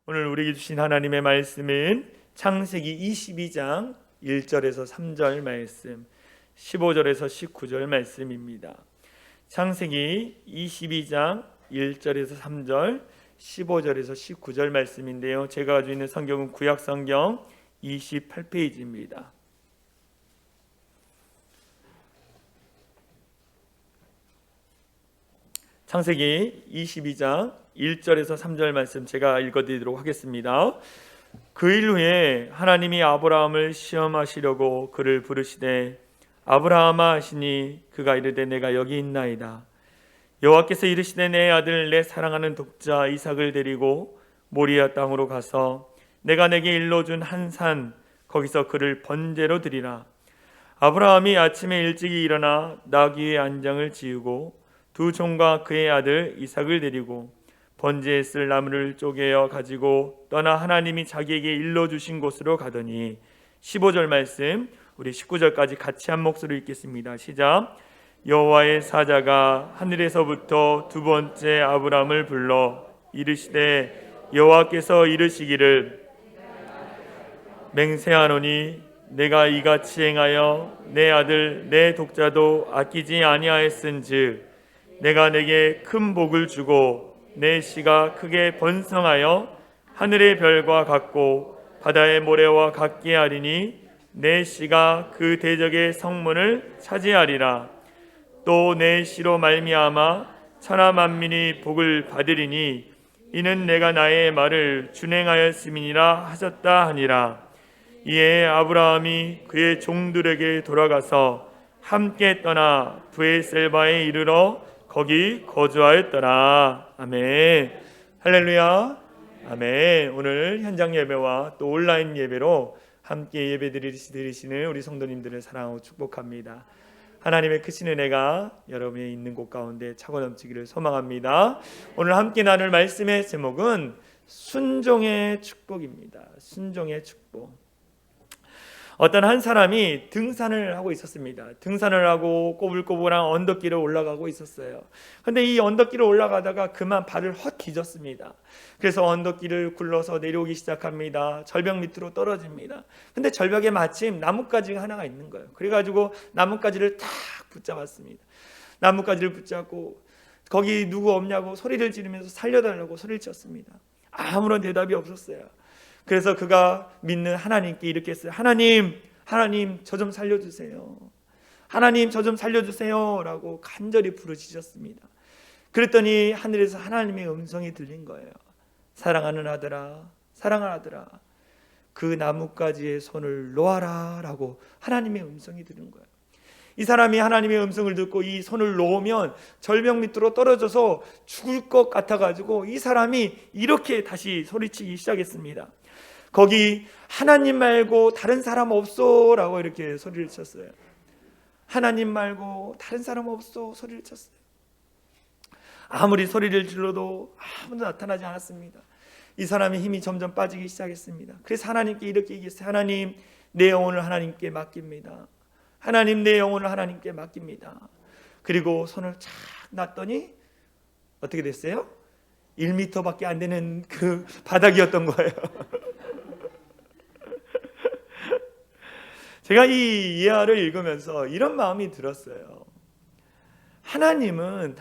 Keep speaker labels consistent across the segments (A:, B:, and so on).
A: 오늘 우리에게 주신 하나님의 말씀은 창세기 22장 1절에서 3절 말씀, 15절에서 19절 말씀입니다. 창세기 22장 1절에서 3절, 15절에서 19절 말씀인데요. 제가 가지고 있는 성경은 구약성경 28페이지입니다. 창세기 22장 1절에서 3절 말씀 제가 읽어드리도록 하겠습니다. 그 일 후에 하나님이 아브라함을 시험하시려고 그를 부르시되 아브라함아 하시니 그가 이르되 내가 여기 있나이다. 여호와께서 이르시되 내 아들 내 사랑하는 독자 이삭을 데리고 모리아 땅으로 가서 내가 내게 일러준 한 산 거기서 그를 번제로 드리라. 아브라함이 아침에 일찍이 일어나 나귀의 안장을 지우고 두 종과 그의 아들 이삭을 데리고 번제에 쓸 나무를 쪼개어 가지고 떠나 하나님이 자기에게 일러주신 곳으로 가더니 15절 말씀 우리 19절까지 같이 한 목소리로 읽겠습니다. 시작. 여호와의 사자가 하늘에서부터 두 번째 아브라함을 불러 이르시되 여호와께서 이르시기를 맹세하노니 내가 이같이 행하여 내 아들 내 독자도 아끼지 아니하였은즉 내가 내게 큰 복을 주고 내 씨가 크게 번성하여 하늘의 별과 같고 바다의 모래와 같게 하리니 내 씨가 그 대적의 성문을 차지하리라. 또 내 씨로 말미암아 천하 만민이 복을 받으리니 이는 내가 나의 말을 준행하였음이니라 하셨다 하니라. 이에 아브라함이 그의 종들에게 돌아가서 함께 떠나 브에셀바에 이르러 거기 거주하였더라. 아멘. 할렐루야. 아멘. 오늘 현장 예배와 또 온라인 예배로 함께 예배 드리시는 우리 성도님들을 사랑하고 축복합니다. 하나님의 크신 은혜가 여러분의 있는 곳 가운데 차고 넘치기를 소망합니다. 오늘 함께 나눌 말씀의 제목은 순종의 축복입니다. 순종의 축복. 어떤 한 사람이 등산을 하고 있었습니다. 등산을 하고 꼬불꼬불한 언덕길을 올라가고 있었어요. 그런데 이 언덕길을 올라가다가 그만 발을 헛 뒤졌습니다. 그래서 언덕길을 굴러서 내려오기 시작합니다. 절벽 밑으로 떨어집니다. 근데 절벽에 마침 나뭇가지가 하나가 있는 거예요. 그래가지고 나뭇가지를 탁 붙잡았습니다. 나뭇가지를 붙잡고 거기 누구 없냐고 소리를 지르면서 살려달라고 소리를 쳤습니다. 아무런 대답이 없었어요. 그래서 그가 믿는 하나님께 이렇게 했어요. 하나님 저 좀 살려주세요. 하나님 저 좀 살려주세요 라고 간절히 부르짖었습니다. 그랬더니 하늘에서 하나님의 음성이 들린 거예요. 사랑하는 아들아 그 나뭇가지에 손을 놓아라 라고 하나님의 음성이 들은 거예요. 이 사람이 하나님의 음성을 듣고 이 손을 놓으면 절벽 밑으로 떨어져서 죽을 것 같아가지고 이 사람이 이렇게 다시 소리치기 시작했습니다. 거기 하나님 말고 다른 사람 없어 라고 이렇게 소리를 쳤어요. 하나님 말고 다른 사람 없어 소리를 쳤어요. 아무리 소리를 질러도 아무도 나타나지 않았습니다. 이 사람의 힘이 점점 빠지기 시작했습니다. 그래서 하나님께 이렇게 얘기했어요. 하나님 내 영혼을 하나님께 맡깁니다. 하나님 내 영혼을 하나님께 맡깁니다. 그리고 손을 착 놨더니 어떻게 됐어요? 1m밖에 안 되는 그 바닥이었던 거예요. 제가 이 예화를 읽으면서 이런 마음이 들었어요. 하나님은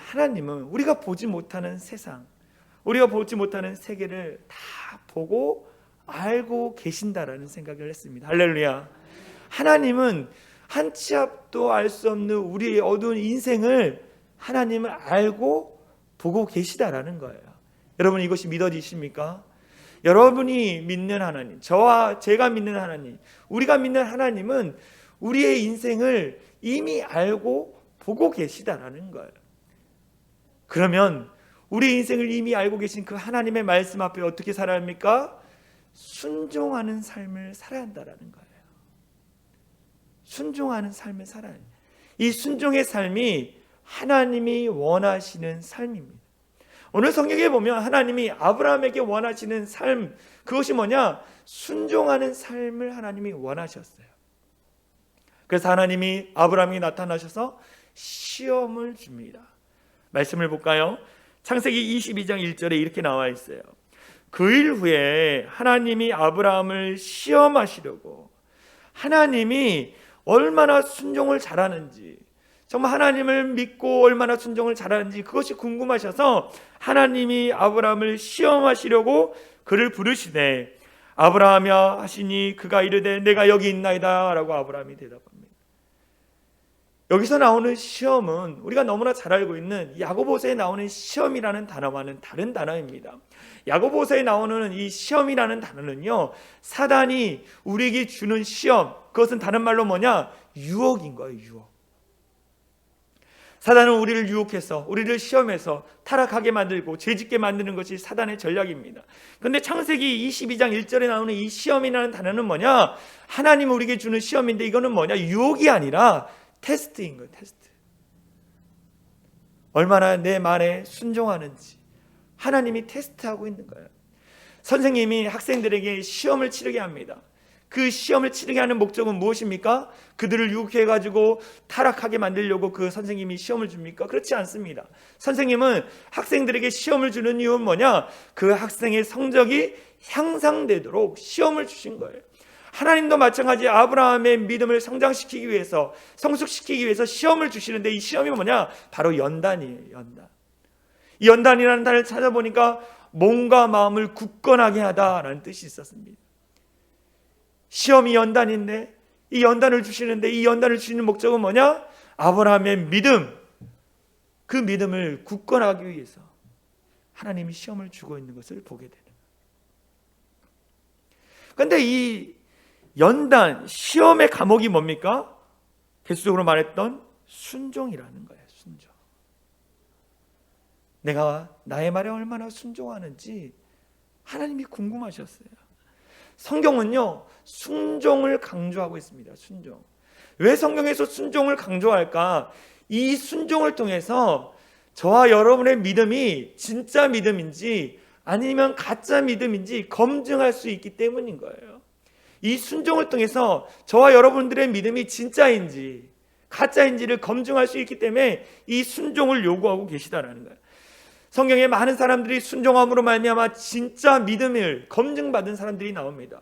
A: 우리가 보지 못하는 세상, 우리가 보지 못하는 세계를 다 보고 알고 계신다라는 생각을 했습니다. 할렐루야. 하나님은 한 치 앞도 알 수 없는 우리의 어두운 인생을 하나님을 알고 보고 계시다라는 거예요. 여러분 이것이 믿어지십니까? 여러분이 믿는 하나님, 저와 제가 믿는 하나님, 우리가 믿는 하나님은 우리의 인생을 이미 알고 보고 계시다라는 거예요. 그러면 우리 인생을 이미 알고 계신 그 하나님의 말씀 앞에 어떻게 살아야 합니까? 순종하는 삶을 살아야 한다라는 거예요. 순종하는 삶을 살아야 해요. 이 순종의 삶이 하나님이 원하시는 삶입니다. 오늘 성경에 보면 하나님이 아브라함에게 원하시는 삶, 그것이 뭐냐? 순종하는 삶을 하나님이 원하셨어요. 그래서 하나님이 아브라함에게 나타나셔서 시험을 줍니다. 말씀을 볼까요? 창세기 22장 1절에 이렇게 나와 있어요. 그 일 후에 하나님이 아브라함을 시험하시려고, 하나님이 얼마나 순종을 잘하는지, 정말 하나님을 믿고 얼마나 순종을 잘하는지 그것이 궁금하셔서 하나님이 아브라함을 시험하시려고 그를 부르시되, 아브라함이야 하시니 그가 이르되 내가 여기 있나이다 라고 아브라함이 대답합니다. 여기서 나오는 시험은 우리가 너무나 잘 알고 있는 야고보서에 나오는 시험이라는 단어와는 다른 단어입니다. 야고보서에 나오는 이 시험이라는 단어는요, 사단이 우리에게 주는 시험, 그것은 다른 말로 뭐냐? 유혹인 거예요. 유혹. 사단은 우리를 유혹해서, 우리를 시험해서 타락하게 만들고 죄짓게 만드는 것이 사단의 전략입니다. 그런데 창세기 22장 1절에 나오는 이 시험이라는 단어는 뭐냐? 하나님이 우리에게 주는 시험인데, 이거는 뭐냐? 유혹이 아니라 테스트인 거예요. 테스트. 얼마나 내 말에 순종하는지 하나님이 테스트하고 있는 거예요. 선생님이 학생들에게 시험을 치르게 합니다. 그 시험을 치르게 하는 목적은 무엇입니까? 그들을 유혹해가지고 타락하게 만들려고 그 선생님이 시험을 줍니까? 그렇지 않습니다. 선생님은 학생들에게 시험을 주는 이유는 뭐냐? 그 학생의 성적이 향상되도록 시험을 주신 거예요. 하나님도 마찬가지 아브라함의 믿음을 성장시키기 위해서, 성숙시키기 위해서 시험을 주시는데, 이 시험이 뭐냐? 바로 연단이에요. 연단. 이 연단이라는 단어를 찾아보니까 몸과 마음을 굳건하게 하다라는 뜻이 있었습니다. 시험이 연단인데, 이 연단을 주시는데, 이 연단을 주시는 목적은 뭐냐? 아브라함의 믿음, 그 믿음을 굳건하기 위해서 하나님이 시험을 주고 있는 것을 보게 되는 거예요. 그런데 이 연단, 시험의 과목이 뭡니까? 계속적으로 말했던 순종이라는 거예요. 순종. 내가 나의 말에 얼마나 순종하는지 하나님이 궁금하셨어요. 성경은요, 순종을 강조하고 있습니다. 순종. 왜 성경에서 순종을 강조할까? 이 순종을 통해서 저와 여러분의 믿음이 진짜 믿음인지 아니면 가짜 믿음인지 검증할 수 있기 때문인 거예요. 이 순종을 통해서 저와 여러분들의 믿음이 진짜인지 가짜인지를 검증할 수 있기 때문에 이 순종을 요구하고 계시다라는 거예요. 성경에 많은 사람들이 순종함으로 말미암아 진짜 믿음을 검증받은 사람들이 나옵니다.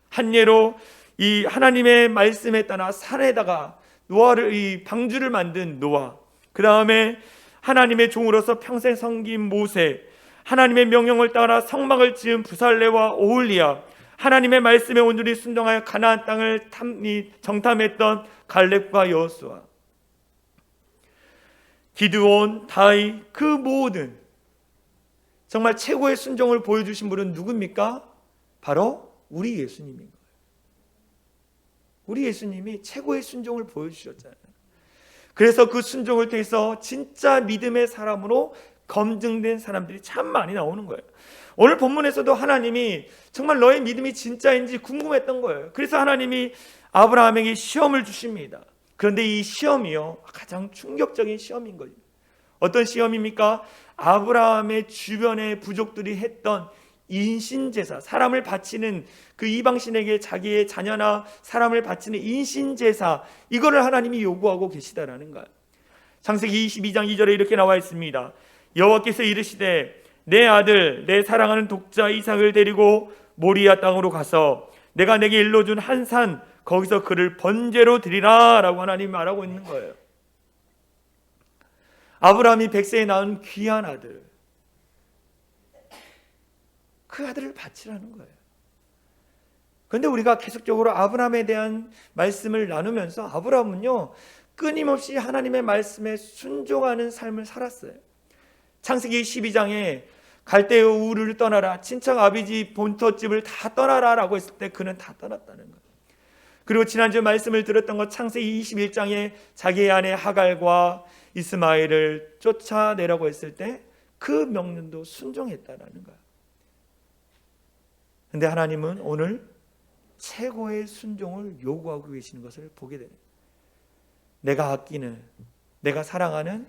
A: 한 예로 이 하나님의 말씀에 따라 산에다가 노아를, 이 방주를 만든 노아, 그 다음에 하나님의 종으로서 평생 섬긴 모세, 하나님의 명령을 따라 성막을 지은 부살레와 오홀리야, 하나님의 말씀에 온전히 순종하여 가나안 땅을 정탐했던 갈렙과 여호수아, 기드온, 다윗, 그 모든 정말 최고의 순종을 보여주신 분은 누굽니까? 바로 우리 예수님인 거예요. 우리 예수님이 최고의 순종을 보여주셨잖아요. 그래서 그 순종을 통해서 진짜 믿음의 사람으로 검증된 사람들이 참 많이 나오는 거예요. 오늘 본문에서도 하나님이 정말 너의 믿음이 진짜인지 궁금했던 거예요. 그래서 하나님이 아브라함에게 시험을 주십니다. 그런데 이 시험이요, 가장 충격적인 시험인 거예요. 어떤 시험입니까? 아브라함의 주변의 부족들이 했던 인신제사, 사람을 바치는, 그 이방신에게 자기의 자녀나 사람을 바치는 인신제사, 이거를 하나님이 요구하고 계시다라는 거예요. 창세기 22장 2절에 이렇게 나와 있습니다. 여호와께서 이르시되 내 아들 내 사랑하는 독자 이삭을 데리고 모리아 땅으로 가서 내가 내게 일러준 한 산, 거기서 그를 번제로 드리라 라고 하나님이 말하고 있는 거예요. 아브라함이 100세에 낳은 귀한 아들, 그 아들을 바치라는 거예요. 그런데 우리가 계속적으로 아브라함에 대한 말씀을 나누면서 아브라함은요, 끊임없이 하나님의 말씀에 순종하는 삶을 살았어요. 창세기 12장에 갈대아 우르를 떠나라, 친척 아비지 본토집을 다 떠나라 라고 했을 때 그는 다 떠났다는 거예요. 그리고 지난주 말씀을 들었던 것 창세기 21장에 자기의 아내 하갈과 이스마엘을 쫓아내라고 했을 때 그 명령도 순종했다라는 거예요. 그런데 하나님은 오늘 최고의 순종을 요구하고 계시는 것을 보게 됩니다. 내가 아끼는, 내가 사랑하는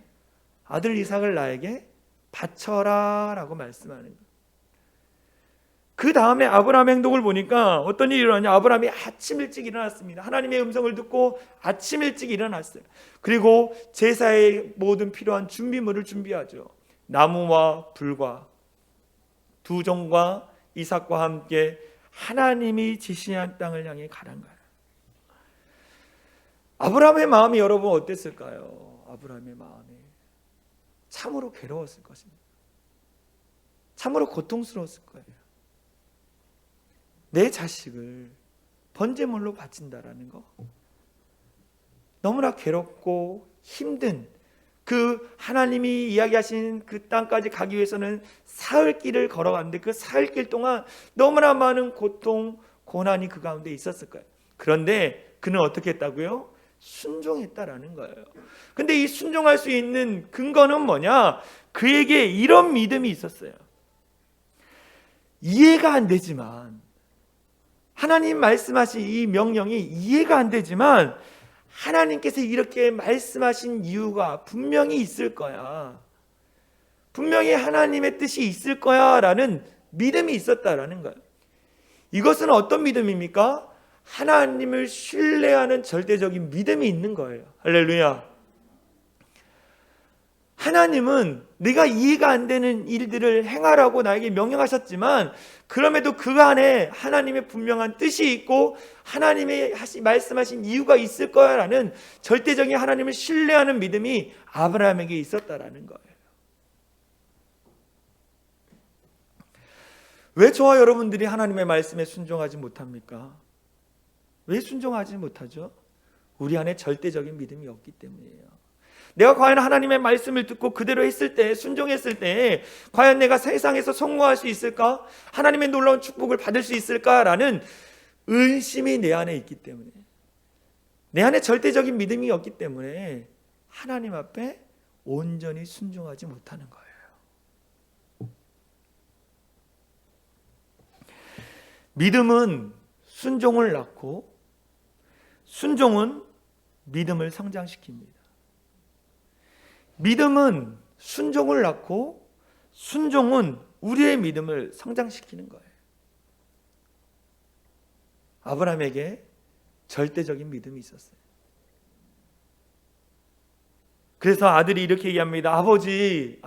A: 아들 이삭을 나에게 바쳐라 라고 말씀하는 거예요. 그 다음에 아브라함 행동을 보니까 어떤 일이 일어나냐? 아브라함이 아침 일찍 일어났습니다. 하나님의 음성을 듣고 아침 일찍 일어났어요. 그리고 제사의 모든 필요한 준비물을 준비하죠. 나무와 불과 두 종과 이삭과 함께 하나님이 지시한 땅을 향해 가는 거예요. 아브라함의 마음이 여러분 어땠을까요? 아브라함의 마음이 참으로 괴로웠을 것입니다. 참으로 고통스러웠을 거예요. 내 자식을 번제물로 바친다라는 거, 너무나 괴롭고 힘든, 그 하나님이 이야기하신 그 땅까지 가기 위해서는 사흘길을 걸어갔는데 그 사흘길 동안 너무나 많은 고통, 고난이 그 가운데 있었을 거예요. 그런데 그는 어떻게 했다고요? 순종했다라는 거예요. 근데 이 순종할 수 있는 근거는 뭐냐? 그에게 이런 믿음이 있었어요. 이해가 안 되지만, 하나님 말씀하신 이 명령이 이해가 안 되지만 하나님께서 이렇게 말씀하신 이유가 분명히 있을 거야, 분명히 하나님의 뜻이 있을 거야 라는 믿음이 있었다라는 거예요. 이것은 어떤 믿음입니까? 하나님을 신뢰하는 절대적인 믿음이 있는 거예요. 할렐루야. 하나님은 내가 이해가 안 되는 일들을 행하라고 나에게 명령하셨지만, 그럼에도 그 안에 하나님의 분명한 뜻이 있고 하나님의 말씀하신 이유가 있을 거야 라는 절대적인 하나님을 신뢰하는 믿음이 아브라함에게 있었다라는 거예요. 왜 저와 여러분들이 하나님의 말씀에 순종하지 못합니까? 왜 순종하지 못하죠? 우리 안에 절대적인 믿음이 없기 때문이에요. 내가 과연 하나님의 말씀을 듣고 그대로 했을 때, 순종했을 때 과연 내가 세상에서 성공할 수 있을까? 하나님의 놀라운 축복을 받을 수 있을까라는 의심이 내 안에 있기 때문에, 내 안에 절대적인 믿음이 없기 때문에 하나님 앞에 온전히 순종하지 못하는 거예요. 믿음은 순종을 낳고 순종은 믿음을 성장시킵니다. 믿음은 순종을 낳고 순종은 우리의 믿음을 성장시키는 거예요. 아브라함에게 절대적인 믿음이 있었어요. 그래서 아들이 이렇게 얘기합니다. 아버지,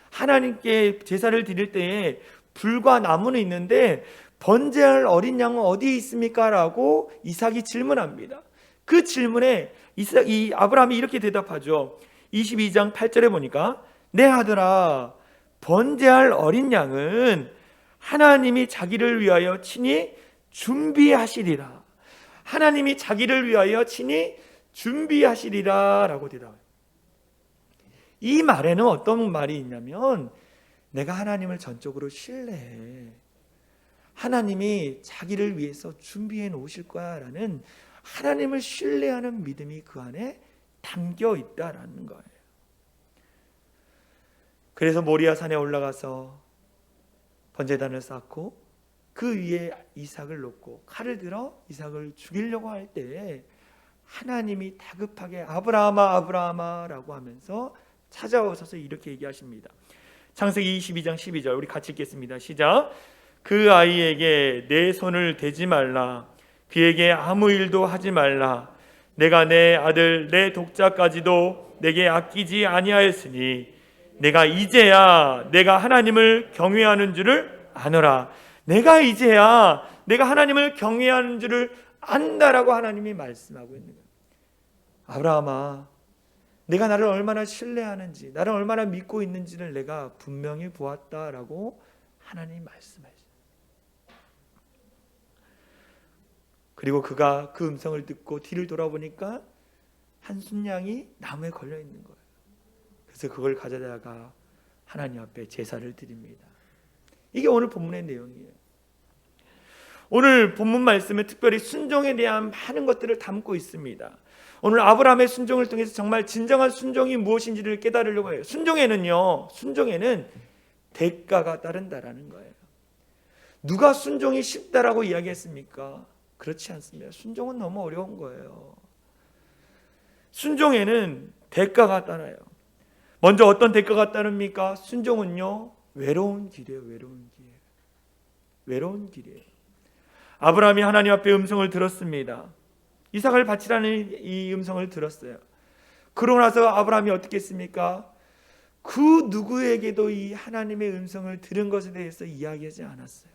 A: 하나님께 제사를 드릴 때에 불과 나무는 있는데 번제할 어린 양은 어디에 있습니까? 라고 이삭이 질문합니다. 그 질문에 이 아브라함이 이렇게 대답하죠. 22장 8절에 보니까, 내 아들아, 번제할 어린 양은 하나님이 자기를 위하여 친히 준비하시리라. 하나님이 자기를 위하여 친히 준비하시리라 라고 대답해요. 이 말에는 어떤 말이 있냐면, 내가 하나님을 전적으로 신뢰해, 하나님이 자기를 위해서 준비해 놓으실 거야 라는 하나님을 신뢰하는 믿음이 그 안에 담겨 있다라는 거예요. 그래서 모리아 산에 올라가서 번제단을 쌓고 그 위에 이삭을 놓고 칼을 들어 이삭을 죽이려고 할 때에 하나님이 다급하게 아브라함아 라고 하면서 찾아오셔서 이렇게 얘기하십니다. 창세기 22장 12절 우리 같이 읽겠습니다. 시작. 그 아이에게 내 손을 대지 말라, 그에게 아무 일도 하지 말라. 내가 내 아들 내 독자까지도 내게 아끼지 아니하였으니 내가 이제야 내가 하나님을 경외하는 줄을 아노라. 내가 이제야 내가 하나님을 경외하는 줄을 안다라고 하나님이 말씀하고 있는 거예요. 아브라함아, 내가 나를 얼마나 신뢰하는지, 나를 얼마나 믿고 있는지를 내가 분명히 보았다라고 하나님이 말씀하시죠. 그리고 그가 그 음성을 듣고 뒤를 돌아보니까 한 순양이 나무에 걸려 있는 거예요. 그래서 그걸 가져다가 하나님 앞에 제사를 드립니다. 이게 오늘 본문의 내용이에요. 오늘 본문 말씀에 특별히 순종에 대한 많은 것들을 담고 있습니다. 오늘 아브라함의 순종을 통해서 정말 진정한 순종이 무엇인지를 깨달으려고 해요. 순종에는 대가가 따른다라는 거예요. 누가 순종이 쉽다라고 이야기했습니까? 그렇지 않습니다. 순종은 너무 어려운 거예요. 순종에는 대가가 따라요. 먼저 어떤 대가가 따릅니까? 순종은요, 외로운 길이에요. 외로운 길이에요. 아브라함이 하나님 앞에 음성을 들었습니다. 이삭을 바치라는 이 음성을 들었어요. 그러고 나서 아브라함이 어떻게 했습니까?
B: 그 누구에게도 이 하나님의 음성을 들은 것에 대해서 이야기하지 않았어요.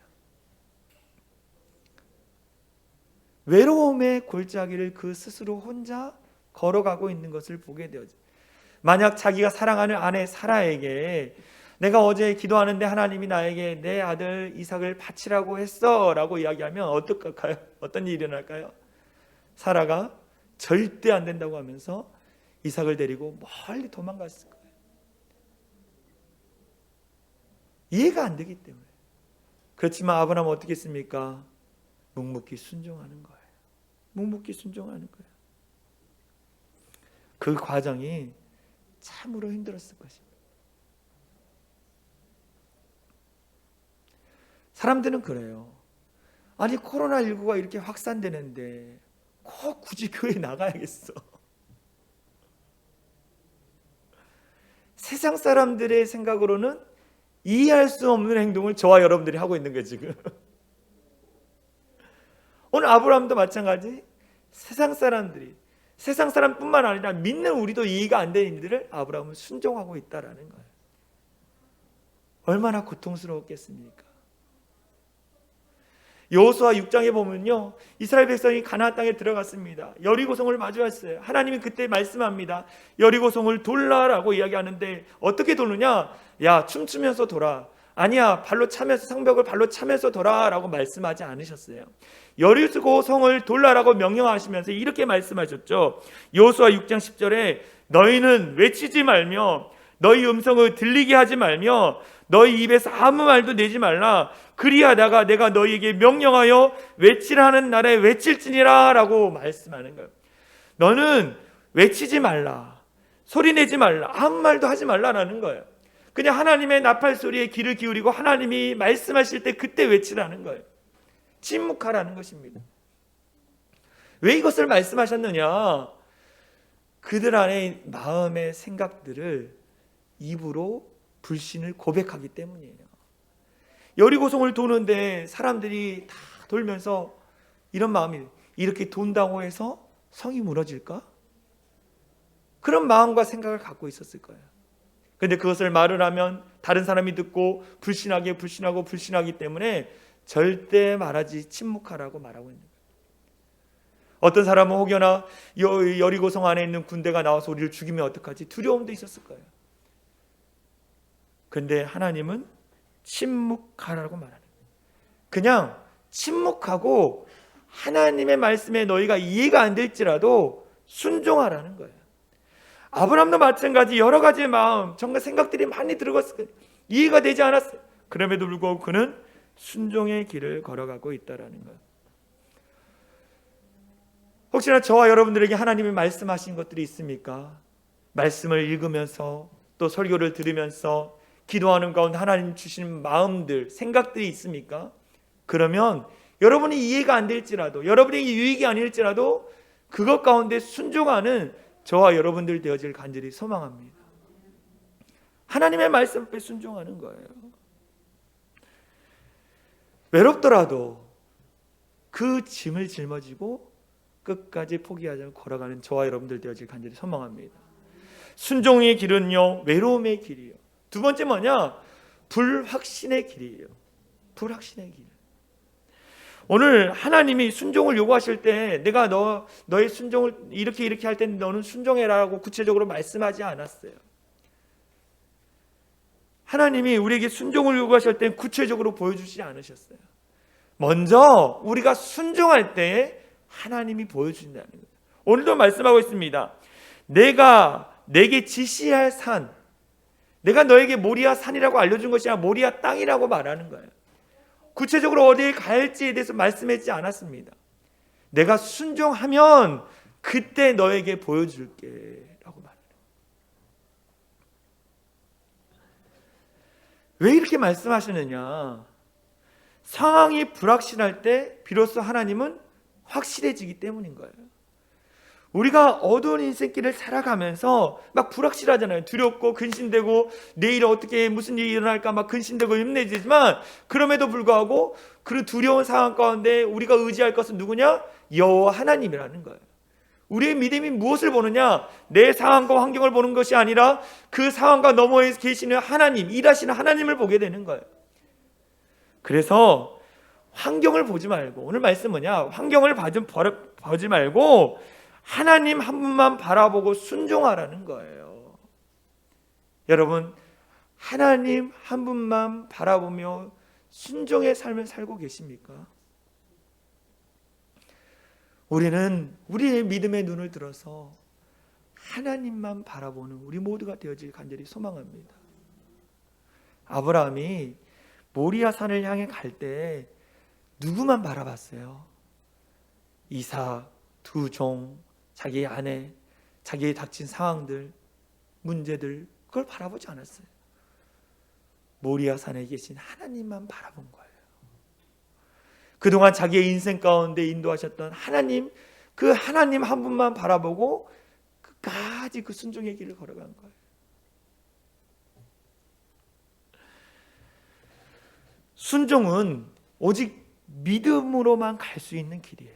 B: 외로움의 골짜기를 그 스스로 혼자 걸어가고 있는 것을 보게 되어져. 만약 자기가 사랑하는 아내 사라에게 내가 어제 기도하는데 하나님이 나에게 내 아들 이삭을 바치라고 했어 라고 이야기하면 어떨까요? 어떤 일이 일어날까요? 사라가 절대 안 된다고 하면서 이삭을 데리고 멀리 도망갔을 거예요. 이해가 안 되기 때문에. 그렇지만 아브라함은 어떻게 했습니까? 묵묵히 순종하는 거예요. 묵묵히 순종하는 거예요. 그 과정이 참으로 힘들었을 것입니다. 사람들은 그래요. 아니 코로나19가 이렇게 확산되는데 꼭 굳이 교회에 나가야겠어. 세상 사람들의 생각으로는 이해할 수 없는 행동을 저와 여러분들이 하고 있는 거예요 지금. 오늘 아브라함도 마찬가지. 세상 사람뿐만 아니라 믿는 우리도 이해가 안 되는 일들을 아브라함은 순종하고 있다라는 거예요. 얼마나 고통스러웠겠습니까? 여호수아 6장에 보면요, 이스라엘 백성이 가나안 땅에 들어갔습니다. 여리고성을 마주했어요. 하나님이 그때 말씀합니다. 여리고성을 돌라라고 이야기하는데 어떻게 돌느냐? 야, 춤추면서 돌아. 아니야, 발로 차면서, 성벽을 발로 차면서 돌아라고 말씀하지 않으셨어요. 여리고성을 돌라라고 명령하시면서 이렇게 말씀하셨죠. 여호수아 6장 10절에 너희는 외치지 말며 너희 음성을 들리게 하지 말며 너희 입에서 아무 말도 내지 말라. 그리하다가 내가 너희에게 명령하여 외치라는 날에 외칠지니라 라고 말씀하는 거예요. 너는 외치지 말라, 소리 내지 말라, 아무 말도 하지 말라라는 거예요. 그냥 하나님의 나팔 소리에 귀를 기울이고 하나님이 말씀하실 때 그때 외치라는 거예요. 침묵하라는 것입니다. 왜 이것을 말씀하셨느냐? 그들 안에 마음의 생각들을 입으로 불신을 고백하기 때문이에요. 여리고성을 도는데 사람들이 다 돌면서 이런 마음이, 이렇게 돈다고 해서 성이 무너질까? 그런 마음과 생각을 갖고 있었을 거예요. 그런데 그것을 말을 하면 다른 사람이 듣고 불신하기 때문에 절대 말하지, 침묵하라고 말하고 있는 거예요. 어떤 사람은 혹여나 여리고성 안에 있는 군대가 나와서 우리를 죽이면 어떡하지? 두려움도 있었을 거예요. 그런데 하나님은 침묵하라고 말하는 거예요. 그냥 침묵하고 하나님의 말씀에 너희가 이해가 안 될지라도 순종하라는 거예요. 아브라함도 마찬가지 여러 가지의 마음, 정말 생각들이 많이 들어갔을 거예요. 이해가 되지 않았어요. 그럼에도 불구하고 그는 순종의 길을 걸어가고 있다라는 거예요. 혹시나 저와 여러분들에게 하나님이 말씀하신 것들이 있습니까? 말씀을 읽으면서 또 설교를 들으면서 기도하는 가운데 하나님 주시는 마음들, 생각들이 있습니까? 그러면 여러분이 이해가 안 될지라도, 여러분에게 유익이 아닐지라도 그것 가운데 순종하는 저와 여러분들 되어질 간절히 소망합니다. 하나님의 말씀 앞에 순종하는 거예요. 외롭더라도 그 짐을 짊어지고 끝까지 포기하지 않고 걸어가는 저와 여러분들 되어질 간절히 소망합니다. 순종의 길은요, 외로움의 길이에요. 두 번째 뭐냐? 불확신의 길이에요. 불확신의 길. 오늘 하나님이 순종을 요구하실 때 내가 너의 순종을 이렇게 할 때 너는 순종해라라고 구체적으로 말씀하지 않았어요. 하나님이 우리에게 순종을 요구하실 때 구체적으로 보여주시지 않으셨어요. 먼저 우리가 순종할 때 하나님이 보여주신다는 거예요. 오늘도 말씀하고 있습니다. 내가 내게 지시할 산, 내가 너에게 모리아 산이라고 알려준 것이 아니라 모리아 땅이라고 말하는 거예요. 구체적으로 어디에 갈지에 대해서 말씀하지 않았습니다. 내가 순종하면 그때 너에게 보여줄게 라고 말해요. 왜 이렇게 말씀하시느냐? 상황이 불확실할 때 비로소 하나님은 확실해지기 때문인 거예요. 우리가 어두운 인생길을 살아가면서 막 불확실하잖아요. 두렵고 근심되고 내일 어떻게 무슨 일이 일어날까 막 근심되고 힘내지만, 그럼에도 불구하고 그 두려운 상황 가운데 우리가 의지할 것은 누구냐? 여호와 하나님이라는 거예요. 우리의 믿음이 무엇을 보느냐? 내 상황과 환경을 보는 것이 아니라 그 상황과 너머에 계시는 하나님, 일하시는 하나님을 보게 되는 거예요. 그래서 환경을 보지 말고, 오늘 말씀 뭐냐? 환경을 보지 말고 하나님 한 분만 바라보고 순종하라는 거예요. 여러분, 하나님 한 분만 바라보며 순종의 삶을 살고 계십니까? 우리는 우리의 믿음의 눈을 들어서 하나님만 바라보는 우리 모두가 되어질 간절히 소망합니다. 아브라함이 모리아 산을 향해 갈 때 누구만 바라봤어요? 이삭, 두 종, 자기의 아내, 자기의 닥친 상황들, 문제들, 그걸 바라보지 않았어요. 모리아 산에 계신 하나님만 바라본 거예요. 그동안 자기의 인생 가운데 인도하셨던 하나님, 그 하나님 한 분만 바라보고 끝까지 그 순종의 길을 걸어간 거예요. 순종은 오직 믿음으로만 갈 수 있는 길이에요.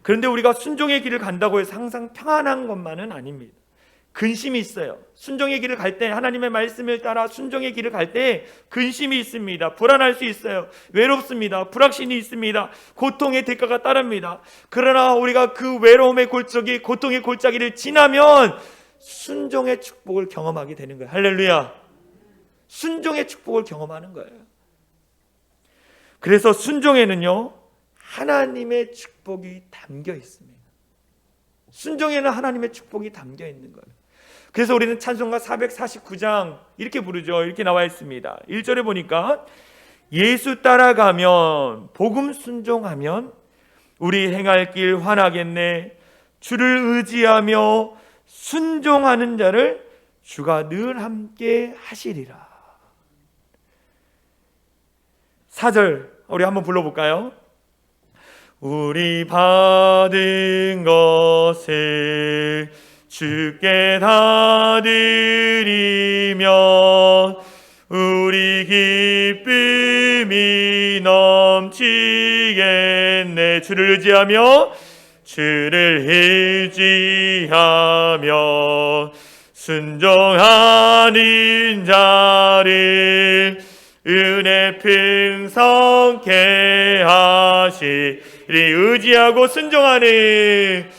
B: 그런데 우리가 순종의 길을 간다고 해서 항상 평안한 것만은 아닙니다. 근심이 있어요. 순종의 길을 갈 때, 하나님의 말씀을 따라 순종의 길을 갈 때 근심이 있습니다. 불안할 수 있어요. 외롭습니다. 불확신이 있습니다. 고통의 대가가 따릅니다. 그러나 우리가 그 외로움의 골짜기, 고통의 골짜기를 지나면 순종의 축복을 경험하게 되는 거예요. 할렐루야. 순종의 축복을 경험하는 거예요. 그래서 순종에는요, 하나님의 축복이 담겨 있습니다. 순종에는 하나님의 축복이 담겨 있는 거예요. 그래서 우리는 찬송가 449장 이렇게 부르죠. 이렇게 나와 있습니다. 1절에 보니까 예수 따라가면, 복음 순종하면 우리 행할 길 환하겠네. 주를 의지하며 순종하는 자를 주가 늘 함께 하시리라. 4절 우리 한번 불러볼까요? 우리 받은 것을 주께 다 드리면 우리 기쁨이 넘치겠네. 주를 의지하며 순종하는 자를 은혜 풍성케 하시리. 의지하고 순종하는,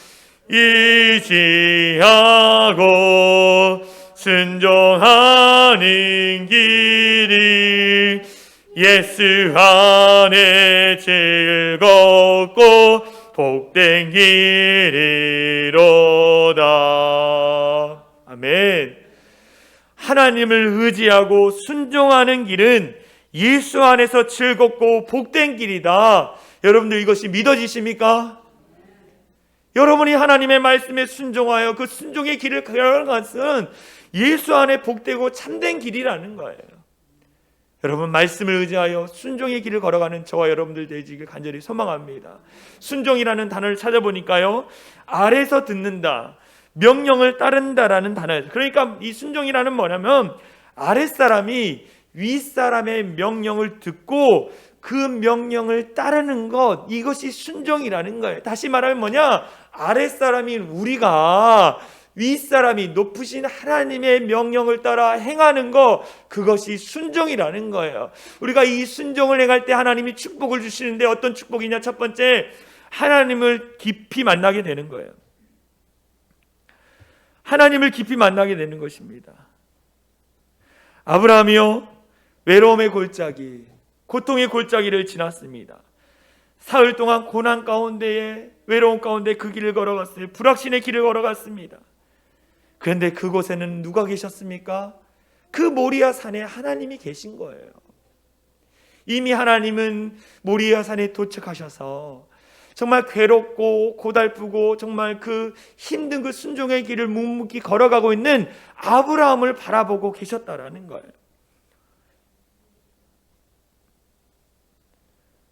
B: 의지하고 순종하는 길이 예수 안에 즐겁고 복된 길이로다. 아멘. 하나님을 의지하고 순종하는 길은 예수 안에서 즐겁고 복된 길이다. 여러분들 이것이 믿어지십니까? 여러분이 하나님의 말씀에 순종하여 그 순종의 길을 걸어가는 것은 예수 안에 복되고 참된 길이라는 거예요. 여러분, 말씀을 의지하여 순종의 길을 걸어가는 저와 여러분들 되시길 간절히 소망합니다. 순종이라는 단어를 찾아보니까요, 아래서 듣는다, 명령을 따른다라는 단어예요. 그러니까 이 순종이라는 뭐냐면 아랫사람이 윗사람의 명령을 듣고 그 명령을 따르는 것, 이것이 순종이라는 거예요. 다시 말하면 뭐냐? 아랫사람인 우리가 윗사람이 높으신 하나님의 명령을 따라 행하는 것, 그것이 순종이라는 거예요. 우리가 이 순종을 행할 때 하나님이 축복을 주시는데 어떤 축복이냐? 첫 번째, 하나님을 깊이 만나게 되는 거예요. 하나님을 깊이 만나게 되는 것입니다. 아브라함이요, 외로움의 골짜기, 고통의 골짜기를 지났습니다. 사흘 동안 고난 가운데에, 외로움 가운데 그 길을 걸어갔어요. 불확신의 길을 걸어갔습니다. 그런데 그곳에는 누가 계셨습니까? 그 모리아 산에 하나님이 계신 거예요. 이미 하나님은 모리아 산에 도착하셔서 정말 괴롭고 고달프고 정말 그 힘든 그 순종의 길을 묵묵히 걸어가고 있는 아브라함을 바라보고 계셨다라는 거예요.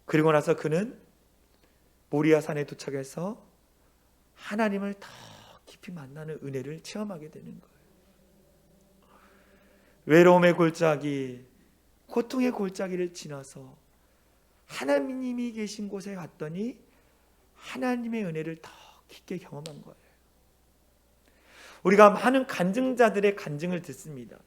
B: 그리고 나서 그는 모리아 산에 도착해서 하나님을 더 깊이 만나는 은혜를 체험하게 되는 거예요. 외로움의 골짜기, 고통의 골짜기를 지나서 하나님이 계신 곳에 갔더니 하나님의 은혜를 더 깊게 경험한 거예요. 우리가 많은 간증자들의 간증을 듣습니다.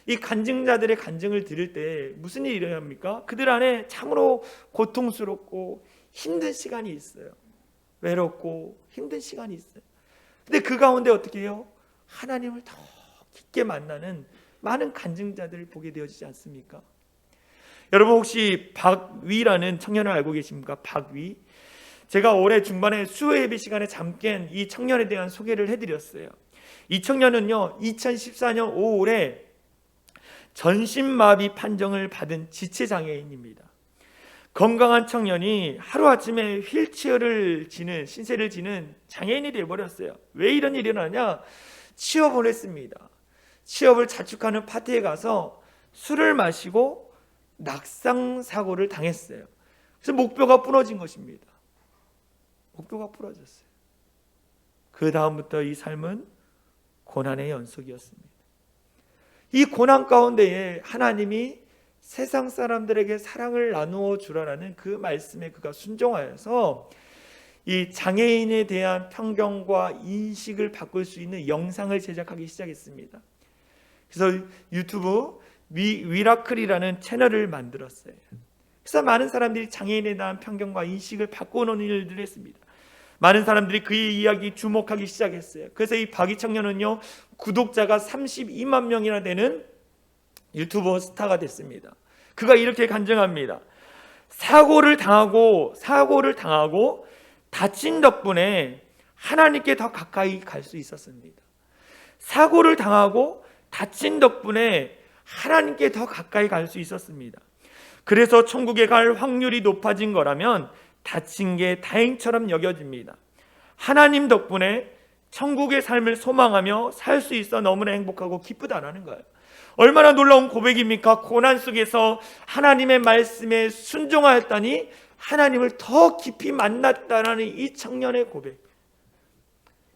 B: 이 간증자들의 간증을 들을 때 무슨 일이 일어납니까? 그들 안에 참으로 고통스럽고 힘든 시간이 있어요. 외롭고 힘든 시간이 있어요. 근데 그 가운데 어떻게 해요? 하나님을 더 깊게 만나는 많은 간증자들을 보게 되어지지 않습니까? 여러분 혹시 박위라는 청년을 알고 계십니까? 박위. 제가 올해 중반에 수요 예배 시간에 잠깐 이 청년에 대한 소개를 해드렸어요. 이 청년은요 2014년 5월에 전신마비 판정을 받은 지체장애인입니다. 건강한 청년이 하루아침에 휠체어를 지는 신세를 지는 장애인이 되어버렸어요. 왜 이런 일이 일어나냐? 취업을 했습니다. 취업을 자축하는 파티에 가서 술을 마시고 낙상 사고를 당했어요. 그래서 목뼈가 부러진 것입니다. 목뼈가 부러졌어요. 그 다음부터 이 삶은 고난의 연속이었습니다. 이 고난 가운데에 하나님이 세상 사람들에게 사랑을 나누어 주라라는 그 말씀에 그가 순종하여서 이 장애인에 대한 편견과 인식을 바꿀 수 있는 영상을 제작하기 시작했습니다. 그래서 유튜브 위라클이라는 채널을 만들었어요. 그래서 많은 사람들이 장애인에 대한 편견과 인식을 바꾸는 일들을 했습니다. 많은 사람들이 그의 이야기 주목하기 시작했어요. 그래서 이 박이 청년은요 구독자가 32만 명이나 되는 유튜버 스타가 됐습니다. 그가 이렇게 간증합니다. 사고를 당하고 다친 덕분에 하나님께 더 가까이 갈 수 있었습니다. 사고를 당하고 다친 덕분에 하나님께 더 가까이 갈 수 있었습니다. 그래서 천국에 갈 확률이 높아진 거라면 다친 게 다행처럼 여겨집니다. 하나님 덕분에 천국의 삶을 소망하며 살 수 있어 너무나 행복하고 기쁘다라는 거예요. 얼마나 놀라운 고백입니까? 고난 속에서 하나님의 말씀에 순종하였다니 하나님을 더 깊이 만났다라는 이 청년의 고백.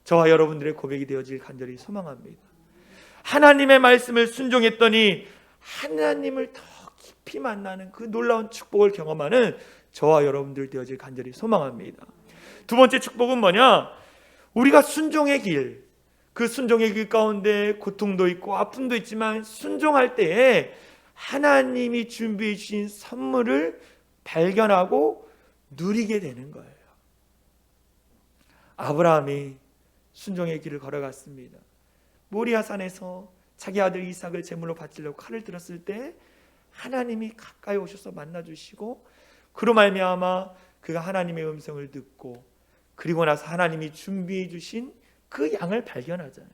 B: 저와 여러분들의 고백이 되어질 간절히 소망합니다. 하나님의 말씀을 순종했더니 하나님을 더 깊이 만나는 그 놀라운 축복을 경험하는 저와 여러분들 되어질 간절히 소망합니다. 두 번째 축복은 뭐냐? 우리가 순종의 길, 그 순종의 길 가운데 고통도 있고 아픔도 있지만 순종할 때에 하나님이 준비해 주신 선물을 발견하고 누리게 되는 거예요. 아브라함이 순종의 길을 걸어갔습니다. 모리아산에서 자기 아들 이삭을 제물로 바치려고 칼을 들었을 때 하나님이 가까이 오셔서 만나주시고 그로 말미암아 그가 하나님의 음성을 듣고 그리고 나서 하나님이 준비해 주신 그 양을 발견하잖아요.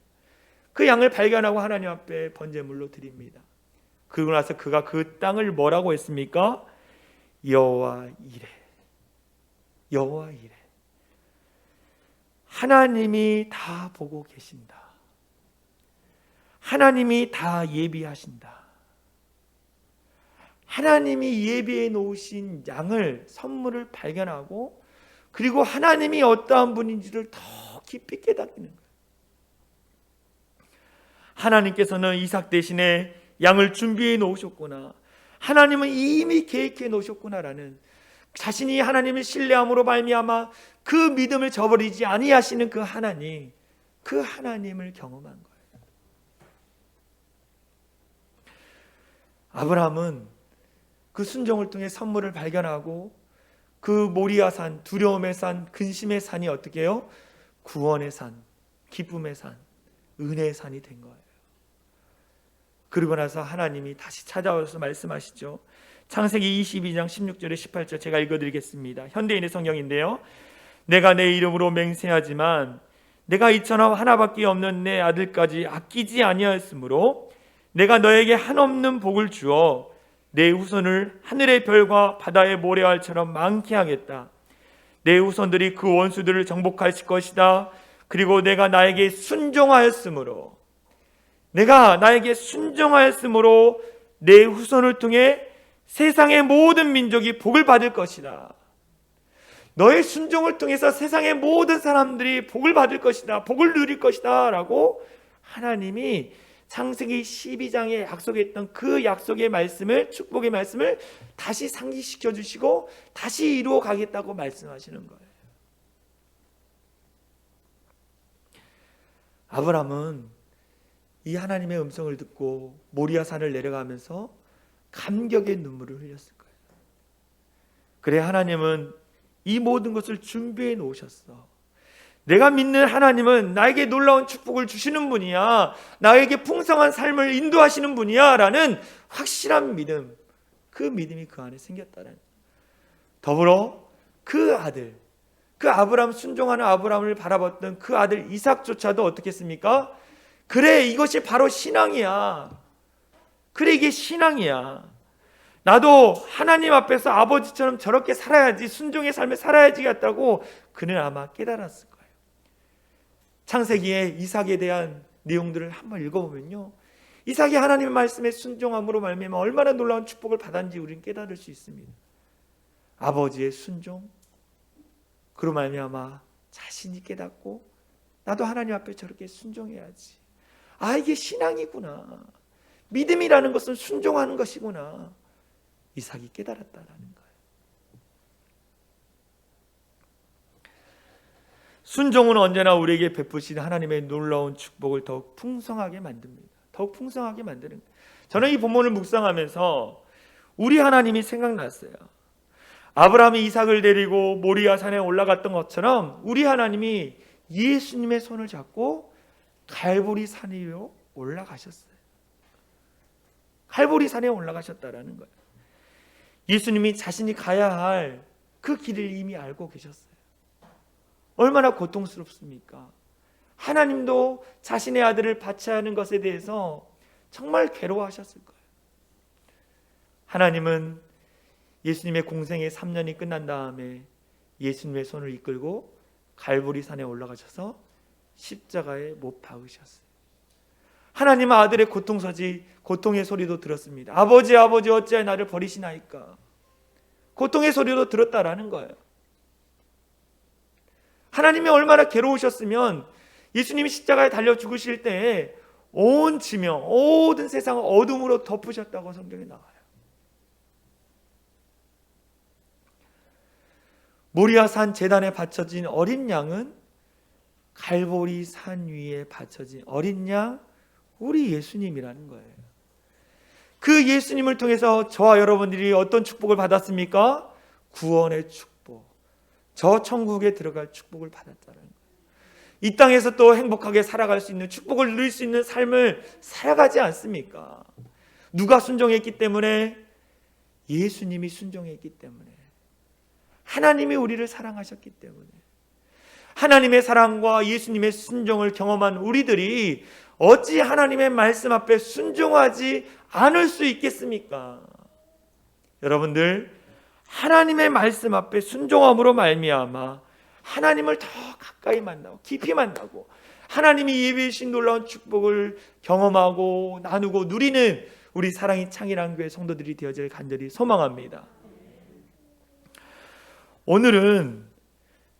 B: 그 양을 발견하고 하나님 앞에 번제물로 드립니다. 그리고 나서 그가 그 땅을 뭐라고 했습니까? 여호와 이레. 여호와 이레. 하나님이 다 보고 계신다. 하나님이 다 예비하신다. 하나님이 예비해 놓으신 양을 선물을 발견하고 그리고 하나님이 어떠한 분인지를 더 깊이 깨닫는 거예요. 하나님께서는 이삭 대신에 양을 준비해 놓으셨구나. 하나님은 이미 계획해 놓으셨구나라는 자신이 하나님을 신뢰함으로 말미암아 그 믿음을 저버리지 아니하시는 그 하나님을 경험한 거예요. 아브라함은 그 순종을 통해 선물을 발견하고 그 모리아산, 두려움의 산, 근심의 산이 어떻게 해요? 구원의 산, 기쁨의 산, 은혜의 산이 된 거예요. 그리고 나서 하나님이 다시 찾아와서 말씀하시죠. 창세기 22장 16절에 18절 제가 읽어드리겠습니다. 현대인의 성경인데요. 내가 내 이름으로 맹세하지만 내가 이처럼 하나밖에 없는 내 아들까지 아끼지 아니하였으므로 내가 너에게 한없는 복을 주어 내 후손을 하늘의 별과 바다의 모래알처럼 많게 하겠다. 내 후손들이 그 원수들을 정복하실 것이다. 그리고 내가 나에게 순종하였으므로 내 후손을 통해 세상의 모든 민족이 복을 받을 것이다. 너의 순종을 통해서 세상의 모든 사람들이 복을 받을 것이다. 복을 누릴 것이다 라고 하나님이 창세기 12장에 약속했던 그 약속의 말씀을, 축복의 말씀을 다시 상기시켜 주시고 다시 이루어 가겠다고 말씀하시는 거예요. 아브라함은 이 하나님의 음성을 듣고 모리아 산을 내려가면서 감격의 눈물을 흘렸을 거예요. 그래, 하나님은 이 모든 것을 준비해 놓으셨어. 내가 믿는 하나님은 나에게 놀라운 축복을 주시는 분이야, 나에게 풍성한 삶을 인도하시는 분이야 라는 확실한 믿음, 그 믿음이 그 안에 생겼다는. 더불어 그 아들, 그 아브라함, 순종하는 아브라함을 바라봤던 그 아들 이삭조차도 어떻게 했습니까? 그래, 이것이 바로 신앙이야. 그래, 이게 신앙이야. 나도 하나님 앞에서 아버지처럼 저렇게 살아야지, 순종의 삶을 살아야지 같다고 그는 아마 깨달았을 거예요. 창세기에 이삭에 대한 내용들을 한번 읽어보면요, 이삭이 하나님의 말씀에 순종함으로 말미암아 얼마나 놀라운 축복을 받았는지 우리는 깨달을 수 있습니다. 아버지의 순종, 그로 말미암아 자신이 깨닫고 나도 하나님 앞에 저렇게 순종해야지. 아, 이게 신앙이구나. 믿음이라는 것은 순종하는 것이구나. 이삭이 깨달았다라는 거예요. 순종은 언제나 우리에게 베푸신 하나님의 놀라운 축복을 더욱 풍성하게 만듭니다. 더욱 풍성하게 만드는 거예요. 저는 이 본문을 묵상하면서 우리 하나님이 생각났어요. 아브라함이 이삭을 데리고 모리아 산에 올라갔던 것처럼 우리 하나님이 예수님의 손을 잡고 갈보리 산 위로 올라가셨어요. 갈보리 산에 올라가셨다라는 거예요. 예수님이 자신이 가야 할 그 길을 이미 알고 계셨어요. 얼마나 고통스럽습니까? 하나님도 자신의 아들을 바쳐야 하는 것에 대해서 정말 괴로워하셨을 거예요. 하나님은 예수님의 공생의 3년이 끝난 다음에 예수님의 손을 이끌고 갈보리 산에 올라가셔서 십자가에 못 박으셨어요. 하나님은 아들의 고통의 소리도 들었습니다. 아버지, 아버지, 어찌하여 나를 버리시나이까. 고통의 소리도 들었다라는 거예요. 하나님이 얼마나 괴로우셨으면 예수님이 십자가에 달려 죽으실 때에 온 지명, 모든 세상을 어둠으로 덮으셨다고 성경에 나와요. 모리아 산 제단에 바쳐진 어린 양은 갈보리 산 위에 바쳐진 어린 양, 우리 예수님이라는 거예요. 그 예수님을 통해서 저와 여러분들이 어떤 축복을 받았습니까? 구원의 축복, 저 천국에 들어갈 축복을 받았다는 거예요. 이 땅에서 또 행복하게 살아갈 수 있는, 축복을 누릴 수 있는 삶을 살아가지 않습니까? 누가 순종했기 때문에? 예수님이 순종했기 때문에, 하나님이 우리를 사랑하셨기 때문에, 하나님의 사랑과 예수님의 순종을 경험한 우리들이 어찌 하나님의 말씀 앞에 순종하지 않을 수 있겠습니까? 여러분들, 하나님의 말씀 앞에 순종함으로 말미암아 하나님을 더 가까이 만나고 깊이 만나고 하나님이 예비해 주신 놀라운 축복을 경험하고 나누고 누리는 우리 사랑이 창일한 교회 성도들이 되어질 간절히 소망합니다. 오늘은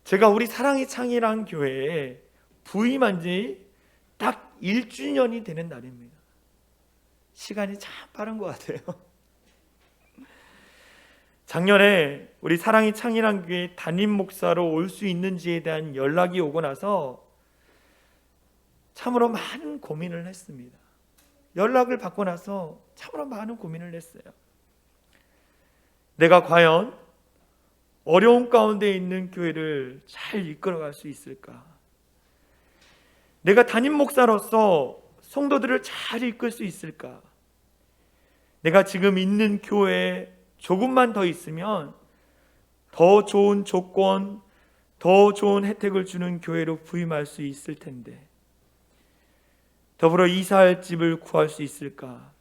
B: 제가 우리 사랑이 창일한 교회에 부임한 지 딱 1주년이 되는 날입니다. 시간이 참 빠른 것 같아요. 작년에 우리 사랑이 창일한 교회 담임 목사로 올 수 있는지에 대한 연락이 오고 나서 참으로 많은 고민을 했습니다. 연락을 받고 나서 참으로 많은 고민을 했어요. 내가 과연 어려운 가운데 있는 교회를 잘 이끌어갈 수 있을까? 내가 담임 목사로서 성도들을 잘 이끌 수 있을까? 내가 지금 있는 교회에 조금만 더 있으면 더 좋은 조건, 더 좋은 혜택을 주는 교회로 부임할 수 있을 텐데, 더불어 이사할 집을 구할 수 있을까?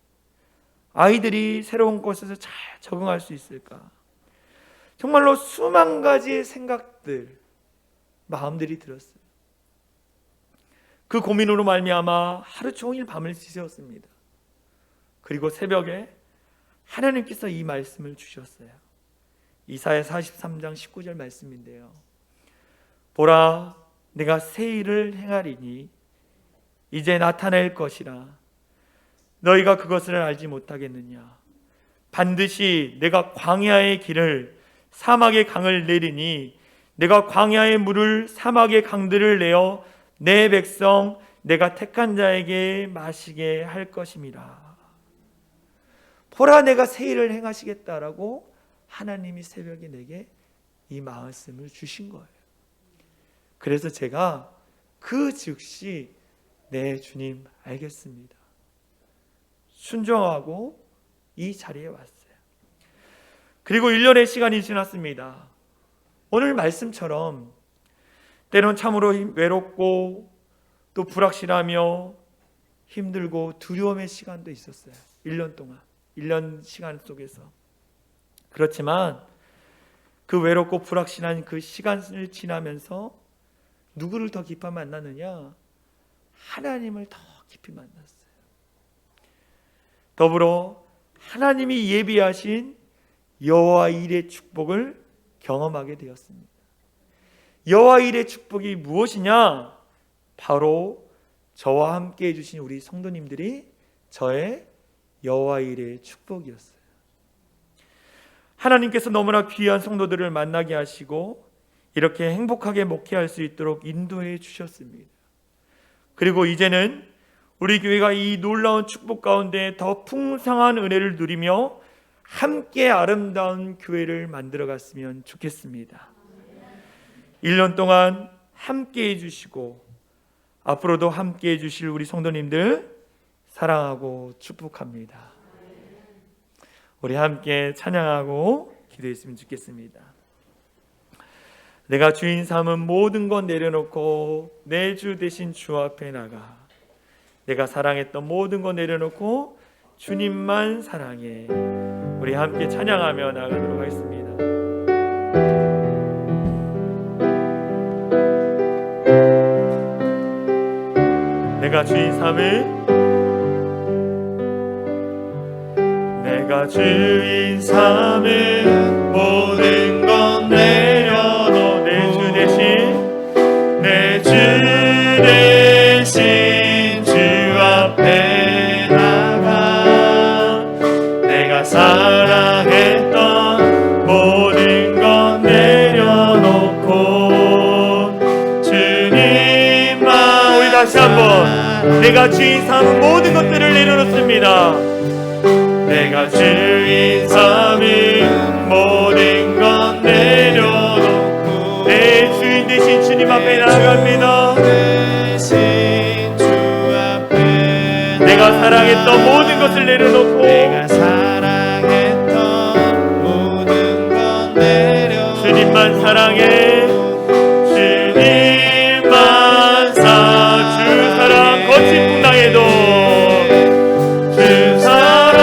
B: 아이들이 새로운 곳에서 잘 적응할 수 있을까? 정말로 수만 가지의 생각들, 마음들이 들었어요. 그 고민으로 말미암아 하루 종일 밤을 지새웠습니다. 그리고 새벽에 하나님께서 이 말씀을 주셨어요. 이사야 43장 19절 말씀인데요. 보라, 내가 새 일을 행하리니 이제 나타낼 것이라. 너희가 그것을 알지 못하겠느냐? 반드시 내가 광야의 길을, 사막의 강을 내리니 내가 광야의 물을, 사막의 강들을 내어 내 백성 내가 택한 자에게 마시게 할 것임이라. 보라, 내가 새 일을 행하시겠다라고 하나님이 새벽에 내게 이 말씀을 주신 거예요. 그래서 제가 그 즉시 네 주님 알겠습니다, 순종하고 이 자리에 왔어요. 그리고 1년의 시간이 지났습니다. 오늘 말씀처럼 때론 참으로 외롭고 또 불확실하며 힘들고 두려움의 시간도 있었어요. 1년 동안, 1년 시간 속에서. 그렇지만 그 외롭고 불확실한 그 시간을 지나면서 누구를 더 깊이 만났느냐? 하나님을 더 깊이 만났어요. 더불어 하나님이 예비하신 여호와 일의 축복을 경험하게 되었습니다. 여호와 일의 축복이 무엇이냐? 바로 저와 함께 해주신 우리 성도님들이 저의 여호와 일의 축복이었어요. 하나님께서 너무나 귀한 성도들을 만나게 하시고 이렇게 행복하게 목회할 수 있도록 인도해 주셨습니다. 그리고 이제는 우리 교회가 이 놀라운 축복 가운데 더 풍성한 은혜를 누리며 함께 아름다운 교회를 만들어 갔으면 좋겠습니다. 1년 동안 함께 해주시고 앞으로도 함께 해주실 우리 성도님들 사랑하고 축복합니다. 우리 함께 찬양하고 기도했으면 좋겠습니다. 내가 주인 삼은 모든 것 내려놓고 내 주 대신 주 앞에 나가. 내가 사랑했던 모든 것 내려놓고 주님만 사랑해. 우리 함께 찬양하며 나가도록 하겠습니다. 내가 주인 삼은 내가 주인 삼은 모든 것 내려놓고 내 주 대신 주 앞에 나가. 내가 사랑했던 모든 것 내려놓고 주님만. 우리 다시 한번 내가 주인 삼은 모든 것들을 내려놓습니다. 내가 주인 삼은 모든 것 내려놓고 내 주인 대신 주님 앞에 나아갑니다. 내가 사랑했던 모든 것을 내려놓고 주님만 사랑해. 주님만 주 사랑 거친 풍랑에도 주 사랑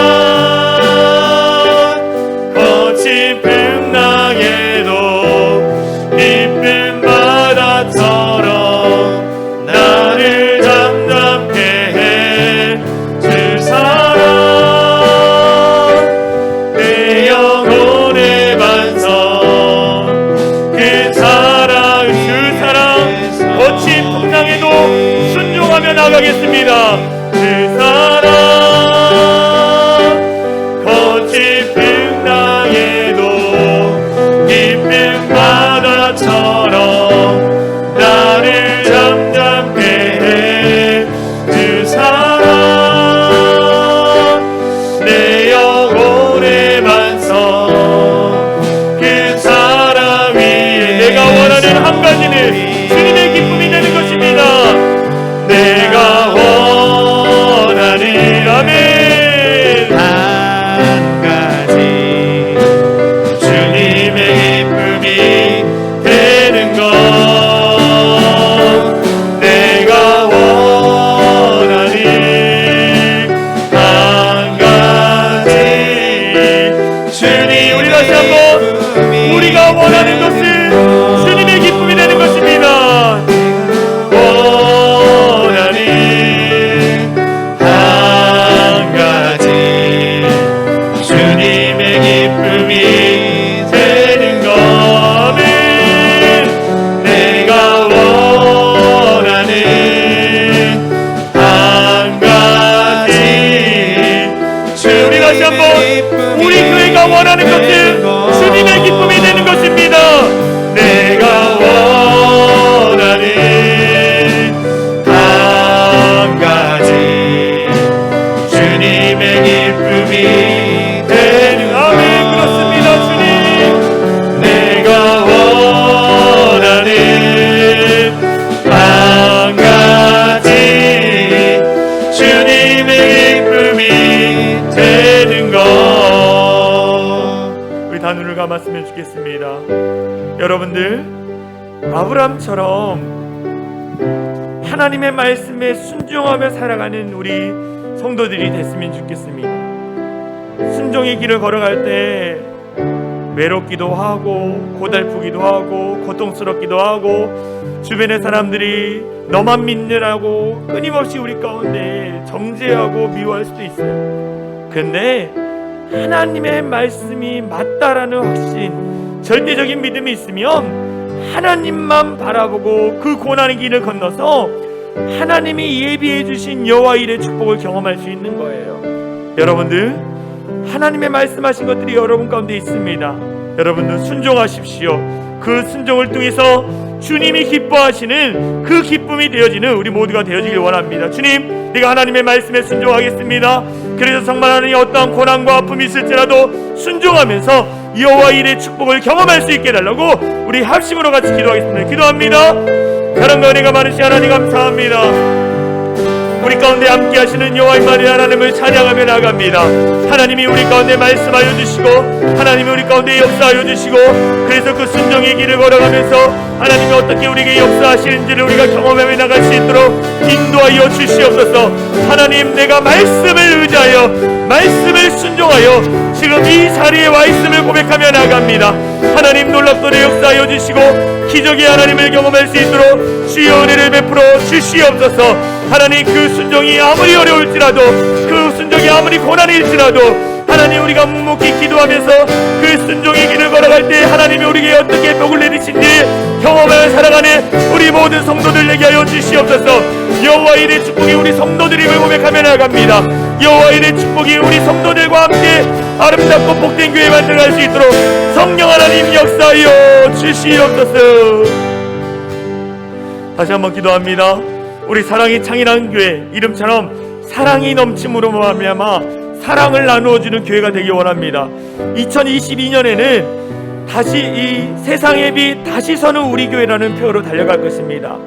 B: 거친 풍랑에도 깊은 바다처럼 나를 잠잠케 해. 주 사랑 내 영혼의 반성. 그 사랑 주 사랑 거친 풍랑에도 순종하며 나가겠습니다. 그 사랑 거친 풍랑에도 깊은 바다처럼 나를 잠잠케 해. 그 사랑 내 영혼의 반성. 그 사랑 위에 내가 원하는 한 가지는 주님의 기쁨이 되는 것입니다. 내가 원하는 아멘 한 가지 주님의 기쁨이 되는 것. 내가 원하는 한 가지 주님. 우리 다시 한번 우리가 원하는 것은 주님의 기쁨이 되는 것입니다. 원하는 한 가지 주님의 기쁨이 되는 것은 내가 원하는 한 가지 우리 다시 한번 우리 교회가 원하는 것은 주님의 기쁨이 되는 것입니다. 내가 원하는 한
A: 되는 아멘. 그렇습니다. 주님, 내가 원하는 한 가지 주님의 기쁨이 되는 것. 우리 다 눈을 감았으면 좋겠습니다. 여러분들, 아브라함처럼 하나님의 말씀에 순종하며 살아가는 우리 성도들이 됐으면 좋겠습니다. 순종의 길을 걸어갈 때 외롭기도 하고 고달프기도 하고 고통스럽기도 하고 주변의 사람들이 너만 믿느라고 끊임없이 우리 가운데 정죄하고 미워할 수도 있어요. 근데 하나님의 말씀이 맞다라는 확신, 절대적인 믿음이 있으면 하나님만 바라보고 그 고난의 길을 건너서 하나님이 예비해 주신 여호와 일의 축복을 경험할 수 있는 거예요. 여러분들, 하나님의 말씀하신 것들이 여러분 가운데 있습니다. 여러분들 순종하십시오. 그 순종을 통해서 주님이 기뻐하시는 그 기쁨이 되어지는 우리 모두가 되어지길 원합니다. 주님, 내가 하나님의 말씀에 순종하겠습니다. 그래서 정말 하나님 어떠한 고난과 아픔이 있을지라도 순종하면서 여호와 일의 축복을 경험할 수 있게 해달라고 우리 합심으로 같이 기도하겠습니다. 기도합니다. 사랑과 은혜가 많으신 하나님 감사합니다. 우리 가운데 함께 하시는 여호와의 말이 하나님을 찬양하며 나갑니다. 하나님이 우리 가운데 말씀하여 주시고 하나님이 우리 가운데 역사하여 주시고 그래서 그 순종의 길을 걸어가면서 하나님이 어떻게 우리에게 역사하시는지를 우리가 경험하며 나갈 수 있도록 인도하여 주시옵소서. 하나님, 내가 말씀을 의지하여 말씀을 순종하여 지금 이 자리에 와 있음을 고백하며 나갑니다. 하나님, 놀랍도록 역사하여 주시고 기적의 하나님을 경험할 수 있도록 주의 은혜를 베풀어 주시옵소서. 하나님, 그 순종이 아무리 어려울지라도 그 순종이 아무리 고난일지라도 하나님, 우리가 묵묵히 기도하면서 그 순종의 길을 걸어갈 때 하나님이 우리에게 어떻게 복을 내리신지 경험하며 살아가는 우리 모든 성도들에게 하여 주시옵소서. 여호와 일의 축복이 우리 성도들임을 고백하며 나갑니다. 여호와 일의 축복이 우리 성도들과 함께 아름답고 복된 교회 만들어갈 수 있도록 성령 하나님 역사하여 주시옵소서. 다시 한번 기도합니다. 우리 사랑이 창일한 교회 이름처럼 사랑이 넘침으로 말미암아 사랑을 나누어주는 교회가 되기 원합니다. 2022년에는 다시 이 세상의 빛 다시 서는 우리 교회라는 표어로 달려갈 것입니다.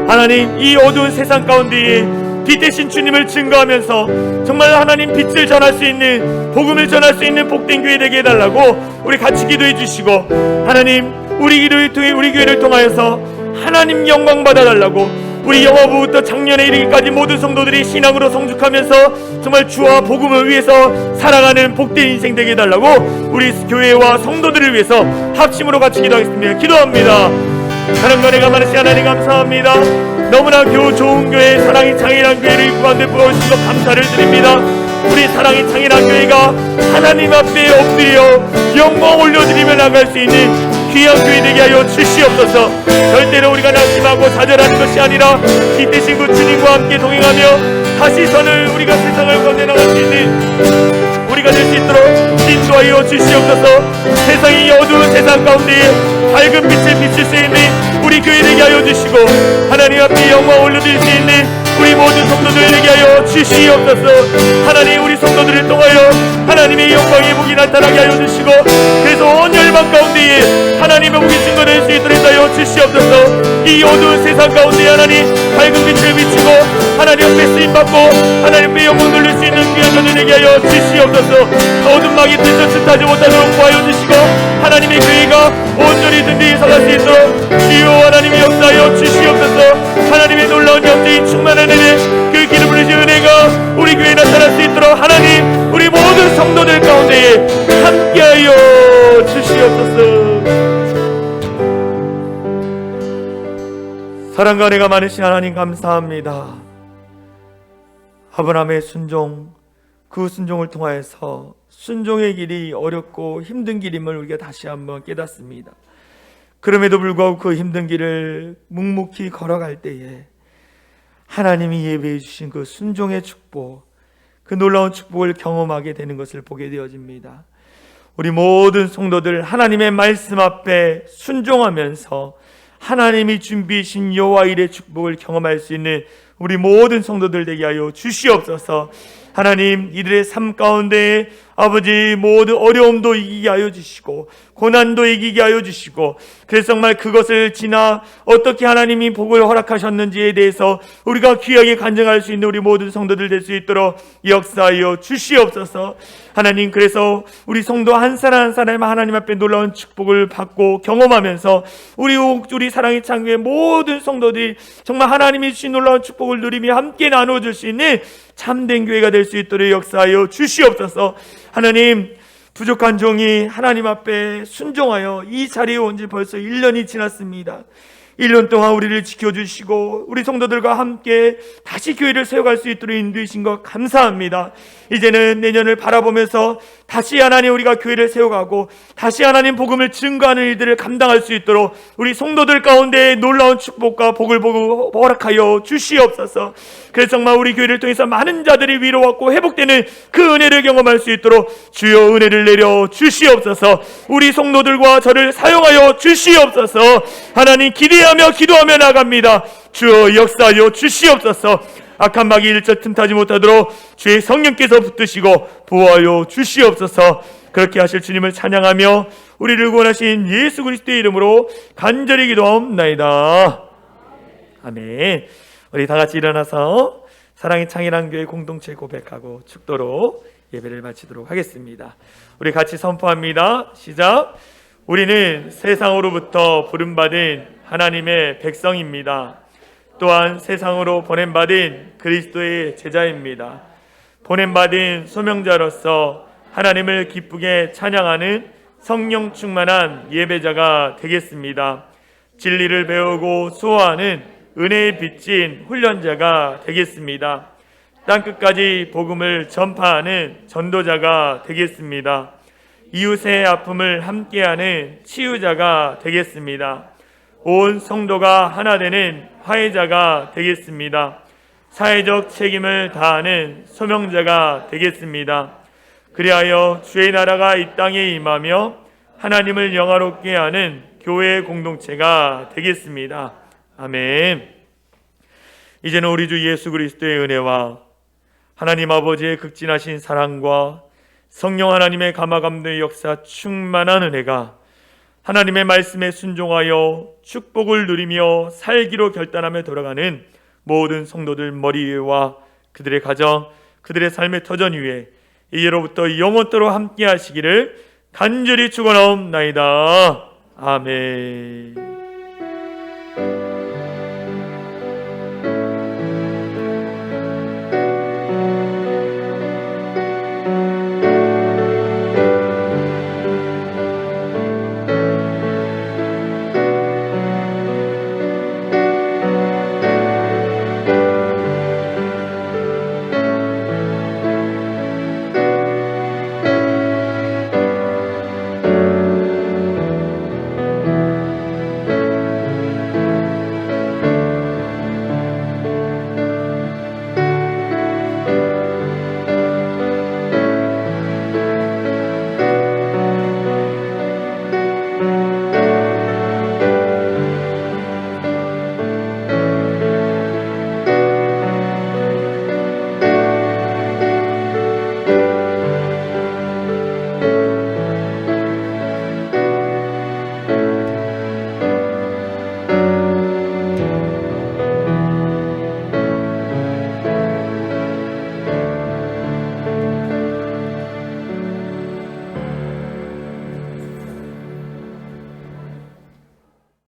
A: 하나님, 이 어두운 세상 가운데 빛 대신 주님을 증거하면서 정말 하나님 빛을 전할 수 있는, 복음을 전할 수 있는 복된 교회 되게 해달라고 우리 같이 기도해 주시고, 하나님, 우리 교회를 통하여서 하나님 영광 받아달라고 우리 영어부부터 작년에 이르기까지 모든 성도들이 신앙으로 성숙하면서 정말 주와 복음을 위해서 살아가는 복된 인생 되게 해달라고 우리 교회와 성도들을 위해서 합심으로 같이 기도하겠습니다. 기도합니다. 사랑과 은혜가 많으신 하나님 감사합니다. 너무나 좋은 교회, 사랑이 창일한 교회를 입고 가운데 부어주신 것 감사를 드립니다. 우리 사랑이 창일한 교회가 하나님 앞에 엎드려 영광 올려드리며 나갈 수 있는 귀한 교회 되게 하여 주시옵소서. 절대로 우리가 낙심하고 좌절하는 것이 아니라 이 대신 그 주님과 함께 동행하며 다시 선을 우리가 세상을 건너나갈 수 있는 우리가 될 수 있도록 인도하여 주시옵소서. 세상이 어두운 세상 가운데 밝은 빛을 비출 수 있는 우리 교회 되게 하여 주시고 하나님 앞에 영광 올려드릴 수 있는 우리 모든 성도들에게 하여 주시옵소서. 하나님, 우리 성도들을 통하여 하나님의 영광의 복이 나타나게 하여 주시고 그래서 온 열방 가운데에 하나님의 복이 증거될 수 있도록 하여 주시옵소서. 이 어두운 세상 가운데 하나님 밝은 빛을 비추고 하나님 앞에 쓰임받고 하나님 앞에 영광 돌릴 수 있는 귀한 자들에게 하여 주시옵소서. 어둠 막이 들쳐 틈타지 못하도록 구하여 주시고 하나님의 교회가 온전히 든든히 서갈 수 있도록 주여 하나님의 역사하여 주시옵소서. 하나님의 놀라운 영적인 충만한 은혜, 그 기름 부으신 은혜가 우리 교회에 나타날 수 있도록 하나님, 우리 모든 성도들 가운데에 함께하여 주시옵소서. 사랑과 은혜가 많으신 하나님 감사합니다. 아브라함의 순종, 그 순종을 통하여서 순종의 길이 어렵고 힘든 길임을 우리가 다시 한번 깨닫습니다. 그럼에도 불구하고 그 힘든 길을 묵묵히 걸어갈 때에 하나님이 예배해 주신 그 순종의 축복, 그 놀라운 축복을 경험하게 되는 것을 보게 되어집니다. 우리 모든 성도들 하나님의 말씀 앞에 순종하면서 하나님이 준비하신 여호와 일의 축복을 경험할 수 있는 우리 모든 성도들 되게 하여 주시옵소서.
B: 하나님, 이들의 삶 가운데 아버지 모든 어려움도 이기게 하여 주시고 고난도 이기게 하여 주시고, 그래서 정말 그것을 지나 어떻게 하나님이 복을 허락하셨는지에 대해서 우리가 귀하게 간증할 수 있는 우리 모든 성도들 될 수 있도록 역사하여 주시옵소서. 하나님, 그래서 우리 성도 한 사람 한 사람 하나님 앞에 놀라운 축복을 받고 경험하면서 우리 사랑의 창교의 모든 성도들이 정말 하나님이 주신 놀라운 축복을 누리며 함께 나눠줄 수 있는 참된 교회가 될 수 있도록 역사하여 주시옵소서. 하나님, 부족한 종이 하나님 앞에 순종하여 이 자리에 온 지 벌써 1년이 지났습니다. 1년 동안 우리를 지켜주시고 우리 성도들과 함께 다시 교회를 세워갈 수 있도록 인도해주신 것 감사합니다. 이제는 내년을 바라보면서 다시 하나님 우리가 교회를 세워가고 다시 하나님 복음을 증거하는 일들을 감당할 수 있도록 우리 성도들 가운데 놀라운 축복과 복을 보고 허락하여 주시옵소서. 그래서 정말 우리 교회를 통해서 많은 자들이 위로받고 회복되는 그 은혜를 경험할 수 있도록 주여 은혜를 내려 주시옵소서. 우리 성도들과 저를 사용하여 주시옵소서. 하나님, 기대하며 기도하며 나갑니다. 주여 역사하여 주시옵소서. 악한 마귀 일절 틈타지 못하도록 주의 성령께서 붙드시고 보호하여 주시옵소서. 그렇게 하실 주님을 찬양하며 우리를 구원하신 예수 그리스도의 이름으로 간절히 기도하옵나이다. 아멘. 우리 다 같이 일어나서 사랑의 창이란 교회 공동체 고백하고 축도로 예배를 마치도록 하겠습니다. 우리 같이 선포합니다. 시작. 우리는 세상으로부터 부름받은 하나님의 백성입니다. 또한 세상으로 보냄받은 그리스도의 제자입니다. 보냄받은 소명자로서 하나님을 기쁘게 찬양하는 성령 충만한 예배자가 되겠습니다. 진리를 배우고 수호하는 은혜에 빚진 훈련자가 되겠습니다. 땅끝까지 복음을 전파하는 전도자가 되겠습니다. 이웃의 아픔을 함께하는 치유자가 되겠습니다. 온 성도가 하나 되는 화해자가 되겠습니다. 사회적 책임을 다하는 소명자가 되겠습니다. 그리하여 주의 나라가 이 땅에 임하며 하나님을 영화롭게 하는 교회 공동체가 되겠습니다. 아멘. 이제는 우리 주 예수 그리스도의 은혜와 하나님 아버지의 극진하신 사랑과 성령 하나님의 감화감도의 역사 충만한 은혜가 하나님의 말씀에 순종하여 축복을 누리며 살기로 결단하며 돌아가는 모든 성도들 머리 위와 그들의 가정, 그들의 삶의 터전 위에 이제로부터 영원토록 함께 하시기를 간절히 축원하옵나이다. 아멘.